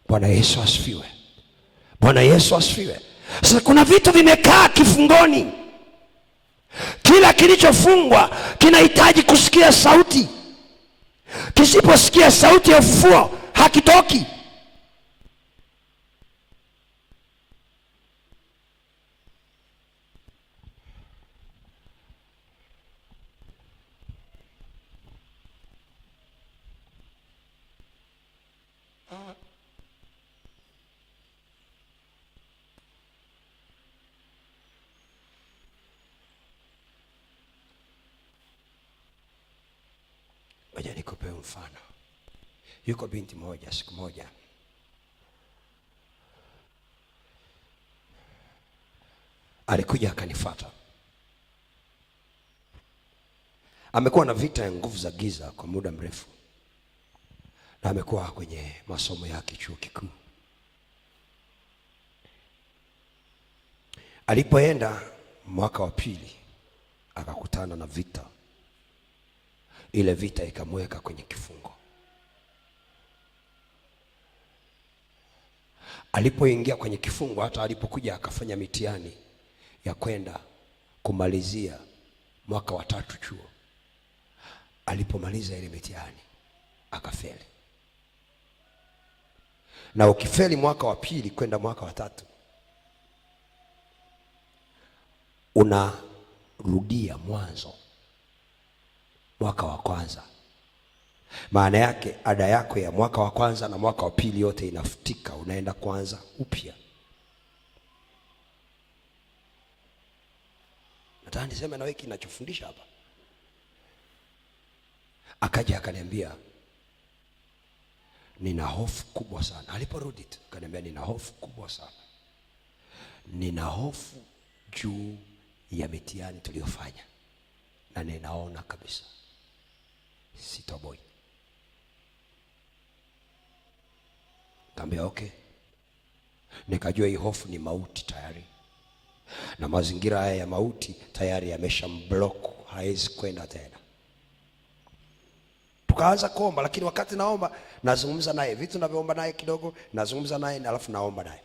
Bwana Yesu asifiwe. Bwana Yesu asifiwe. Sasa kuna vitu vimekaa kifungoni. Kila kilichofungwa kinahitaji kusikia sauti. Kisiposikia sauti ya ufufuo hakitoki. Ngoja nikupe mfano. Yuko binti moja, siku moja alikuja akanifuata. Amekuwa na vita ya nguvu za giza kwa muda mrefu, na amekuwa kwenye masomo yake chuo kikuu. Alipoenda mwaka wa pili akakutana na vita. Ile vita ikamweka kwenye kifungo. Alipoingia kwenye kifungo, hata alipokuja akafanya mitihani ya kwenda kumalizia mwaka wa 3 chuo, alipomaliza ile mitihani akafeli. Na ukifeli mwaka wa pili kwenda mwaka wa 3, unarudia mwanzo mwaka wa kwanza. Maana yake ada yako ya mwaka wa kwanza na mwaka wa pili yote inafutika, unaenda kwanza upya. Nataka niseme na wewe kinachofundisha hapa. Akaja akaniambia nina hofu kubwa sana. Aliporudi tu akaniambia nina hofu kubwa sana. Nina hofu juu ya mitihani tuliyofanya, na ninaona kabisa sitoboi. Kaambia okay. Nikajua hii hofu ni mauti tayari, na mazingira haya ya mauti tayari yameshamblock, haiwezi kwenda tena. Tukaanza kuomba, lakini wakati naomba nazungumza naye vitu ninavyoomba naye kidogo, nazungumza naye alafu naomba naye.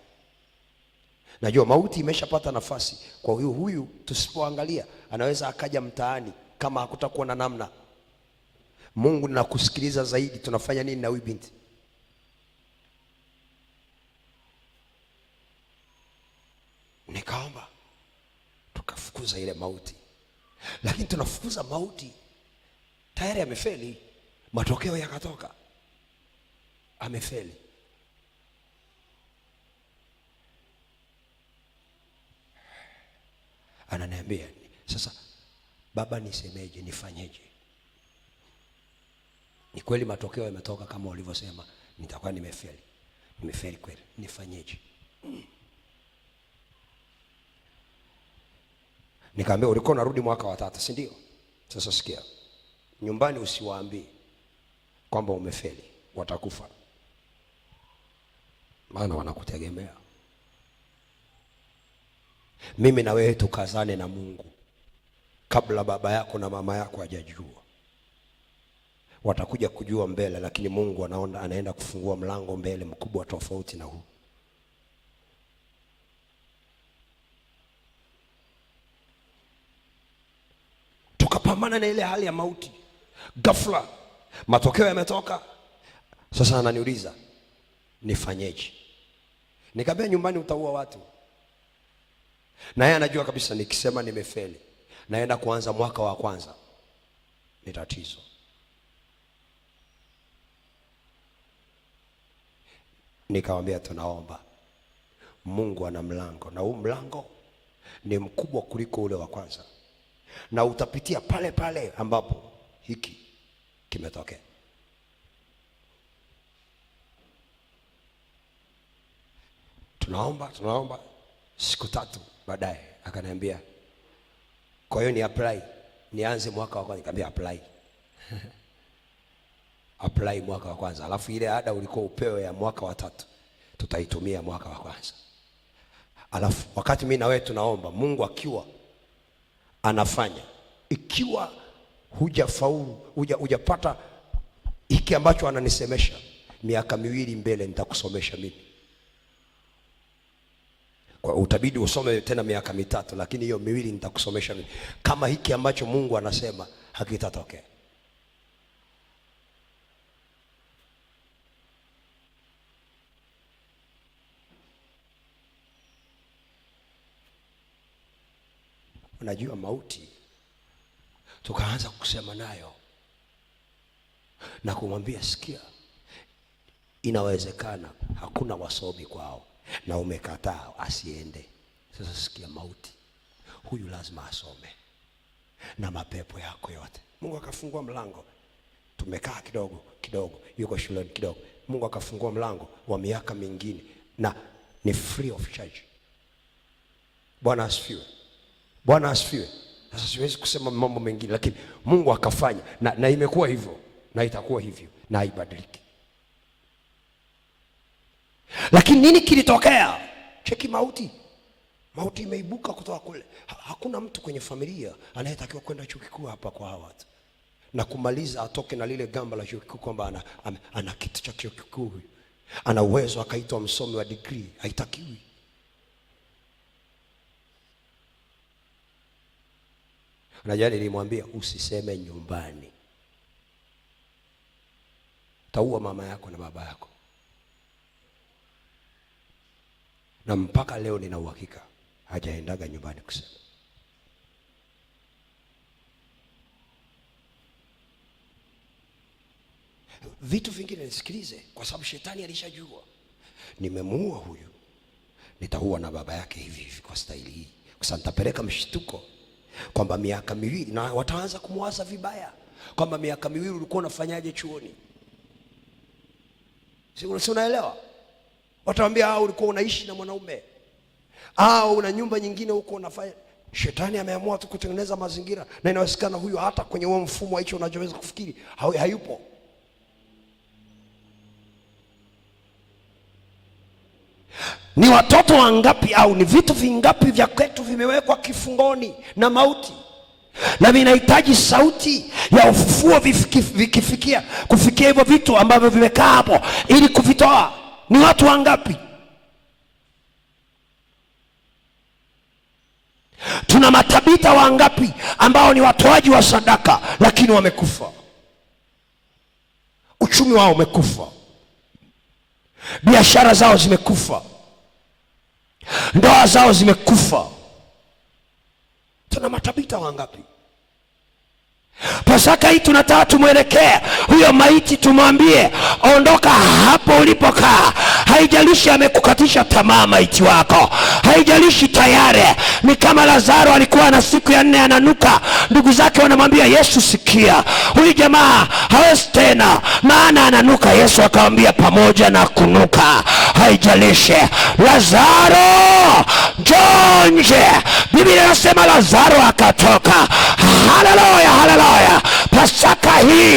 Najua mauti imeshapata nafasi. Kwa huyu tusipoangalia anaweza akaja mtaani kama hakutakuwa na namna. Mungu ninakusikiliza zaidi, tunafanya nini na huyu binti? Nikaomba tukafukuza ile mauti. Lakini tunafukuza mauti, tayari amefeli. Matokeo yakatoka, amefeli. Ananiambia, sasa baba, nisemeje, nifanyeje? Ni kweli matokeo yametoka kama ulivyosema, nitakuwa nimefeli. Nimefeli kweli, nifanyeje? Nikamwambia, ulikuwa unarudi mwaka wa 3, si ndio? Sasa sikia, nyumbani usiwaambie kwamba umefeli, watakufa, maana wanakutegemea. Mimi na wewe tukazane na Mungu kabla baba yako na mama yako hajajua. Watakuja kujua mbele, lakini Mungu anaenda kufungua mlango mbele mkubwa tofauti na huu. Tukapambana na ile hali ya mauti. Ghafla matokeo yametoka. Sasa ananiuliza nifanyeje? Nikamwambia, nyumbani utaua watu. Na yeye anajua kabisa nikisema nimefeli, naenda kuanza mwaka wa kwanza, ni tatizo. Nikamwambia, tunaomba Mungu ana mlango, na huu mlango ni mkubwa kuliko ule wa kwanza, na utapitia pale pale ambapo hiki kimetokea. Tunaomba. Siku 3 baadaye akaniambia, kwa hiyo ni apply, nianze mwaka wa kwanza. Nikamwambia apply. Apply mwaka wa kwanza, alafu ile ada ulikuwa upewe ya mwaka wa 3 tutaitumia mwaka wa kwanza. Alafu wakati mimi na wewe tunaomba, Mungu akiwa anafanya, ikiwa hujafaulu, hujapata hiki ambacho ananisemesha, miaka 2 mbele nitakusomesha mimi. Kwa utabidi usome tena miaka 3, lakini hiyo 2 nitakusomesha mimi, kama hiki ambacho Mungu anasema hakitatokea. Unajua mauti, tukaanza kusema nayo na kumwambia, sikia, inawezekana hakuna wasomi kwao na umekataa asiende. Sasa sikia, mauti, huyu lazima asome na mapepo yako yote. Mungu akafungua mlango. Tumekaa kidogo, yuko shuleni kidogo, Mungu akafungua mlango wa miaka mingine, na ni free of charge. Bwana asifiwe. Bwana asifiwe. Sasa siwezi kusema mambo mengine, lakini Mungu akafanya, na imekuwa hivyo, na itakuwa hivyo, na haibadiliki. Lakini nini kilitokea? Cheki mauti. Mauti imeibuka kutoka kule. Hakuna mtu kwenye familia anayetakiwa kwenda chuo kikuu hapa kwa hawa watu, na kumaliza atoke na lile gamba la chuo kikuu kwamba ana kitu cha chuo kikuu, ana uwezo akaitwa msomi wa degree. Haitakiwi. Unajua nilimwambia usiseme nyumbani, taua mama yako na baba yako. Na mpaka leo nina uhakika hajaendaga nyumbani kusema. Vitu vingine nisikilize, kwa sababu shetani alishajua nimemuua huyu, nitaua na baba yake hivi kwa staili hii, kwa sababu nitapeleka mshtuko kwamba miaka 2, na wataanza kumwaza vibaya kwamba miaka 2 ulikuwa unafanyaje chuoni. Si unaelewa? Watamwambia ulikuwa unaishi na mwanaume, una nyumba nyingine huko unafanya. Shetani ameamua tu kutengeneza mazingira, na inawezekana huyu hata kwenye huo mfumo wa hicho unachoweza kufikiri hayupo. Ni watoto wangapi au ni vitu vingapi vya kwetu vimewekwa kifungoni na mauti, na vinahitaji sauti ya ufufuo kufikia hivyo vitu ambavyo vimekaa hapo ili kuvitoa. Ni watu wangapi? Tuna matabita wangapi ambao ni watoaji wa sadaka lakini wamekufa? Uchumi wao umekufa, biashara zao zimekufa, ndoa zao zimekufa. Tuna matabita wangapi? Pasaka hii tunataka tumwelekee huyo maiti, tumwambie ondoka hapo ulipokaa. Haijalishi amekukatisha tamaa maiti wako, haijalishi tayari ni kama Lazaro alikuwa na siku ya 4 ananuka. Ndugu zake wanamwambia Yesu, sikia, huyu jamaa hawezi tena maana ananuka. Yesu akamwambia pamoja na kunuka haijalishi, Lazaro njoo nje. Biblia inasema Lazaro akatoka. Haleluya, haleluya. Pasaka hii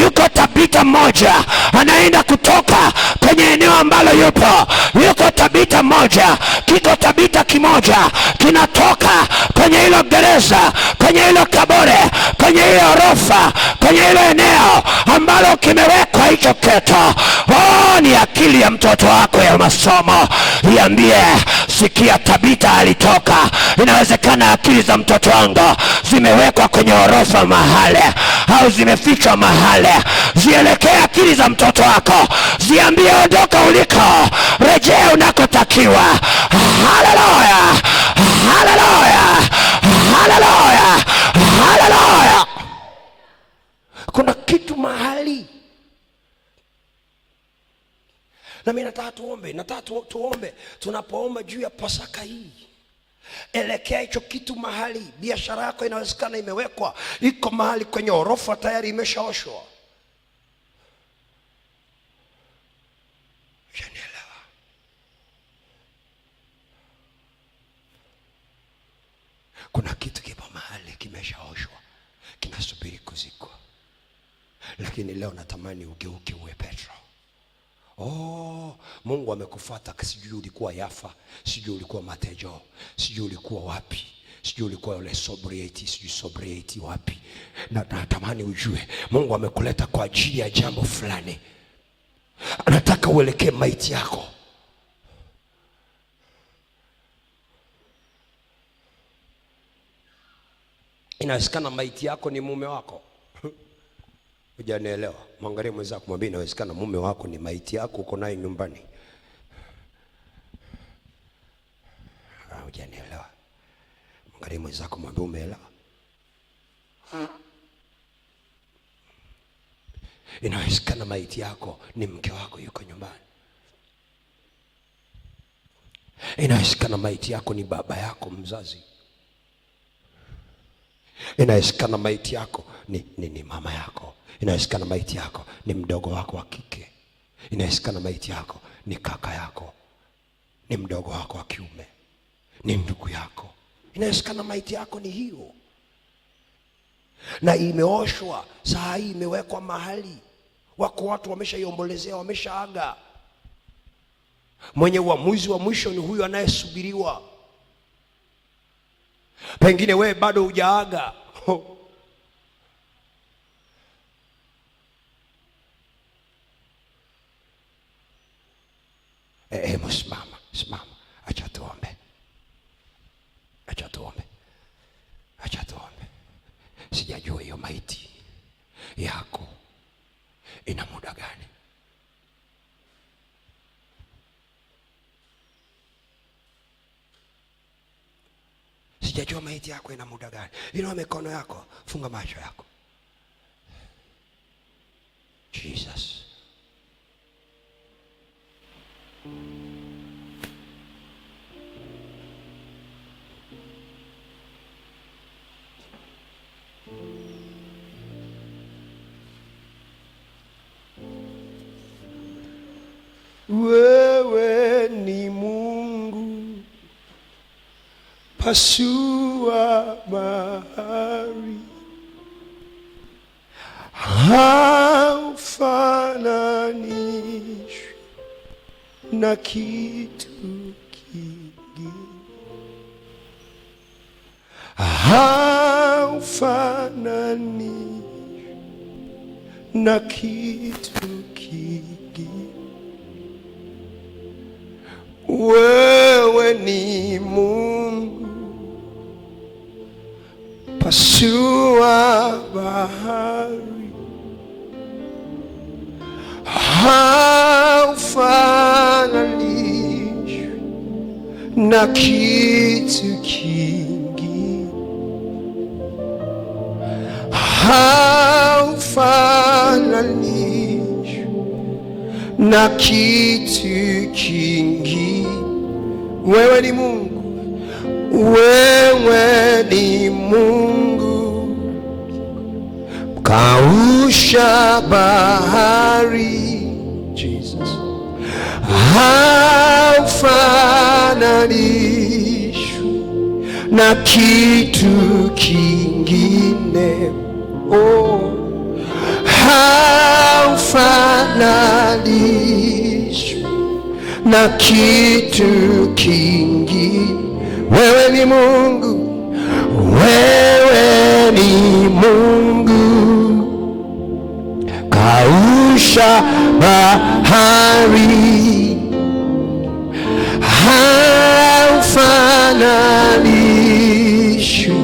yuko Tabita mmoja anaenda kutoka kwenye eneo ambalo yupo. Yuko Tabita mmoja, kiko Tabita kimoja kinatoka kwenye hilo gereza, kwenye hilo kabore, kwenye hilo orofa, kwenye hilo eneo ambalo kimewekwa hicho keto. Ni akili ya mtoto wako ya masomo. Iambie, sikia, Tabita alitoka. Inawezekana akili za mtoto wangu zimewekwa kwenye orofa mahali au zimefichwa mahali. Zielekee akili za mtoto wako, ziambie ondoka uliko, rejea unakotakiwa. Haleluya, haleluya, haleluya, haleluya. Kuna kitu mahali, na mimi nataka tuombe. Tunapoomba juu ya Pasaka hii, elekea hicho kitu mahali. Biashara yako inawezekana imewekwa, iko mahali kwenye orofa tayari imeshaoshwa. Unanielewa? Kuna kitu kipo mahali kimeshaoshwa, kinasubiri kuzikwa. Lakini leo natamani ugeuke uwe Petro. Mungu amekufuata, sijui ulikuwa Yafa, sijui ulikuwa Matejo, sijui ulikuwa wapi, sijui ulikuwa yule sobriety wapi. Na natamani ujue Mungu amekuleta kwa ajili ya jambo fulani. Anataka uelekee maiti yako. Inawezekana maiti yako ni mume wako. Hujanielewa? Mwangalie mwenzako, mwambie inawezekana mume wako ni maiti yako, uko naye nyumbani. Hujanielewa? Mwangalie mwenzako, mwambie umeelewa? Inawezekana maiti yako ni mke wako, yuko nyumbani. Inawezekana maiti yako ni baba yako mzazi. Inawezekana maiti yako ni mama yako. Inawezekana maiti yako ni mdogo wako wa kike. Inawezekana maiti yako ni kaka yako, ni mdogo wako wa kiume, ni ndugu yako. Inawezekana maiti yako ni hiyo, na imeoshwa saa hii, imewekwa mahali. Wako watu wameshaiombolezea, wameshaaga. Mwenye uamuzi wa mwisho ni huyu anayesubiriwa. Pengine wewe bado hujaaga. Simama. Acha tuombe. Sijajua hiyo maiti yako ina muda gani. Sijajua maiti yako ina muda gani. Inua mikono yako, funga macho yako. Jesus. Wewe ni Mungu pasua bahari, haufananishwi na kitu kingine, haufananishwi na kitu kingine. Wewe ni Mungu pasua bahari, haufananishwi na kitu kingi, haufananishwi na kitu kingi. Wewe ni Mungu, wewe ni Mungu, kausha bahari, Jesus, haufananishwi na kitu kingine. Oh, haufananishwi na kitu kingine. Wewe ni Mungu, wewe ni Mungu, kausha bahari, haufananishwi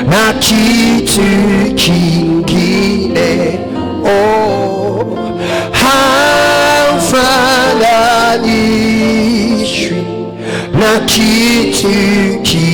na kitu kingine. Oh, haufananishwi na kitu kingine.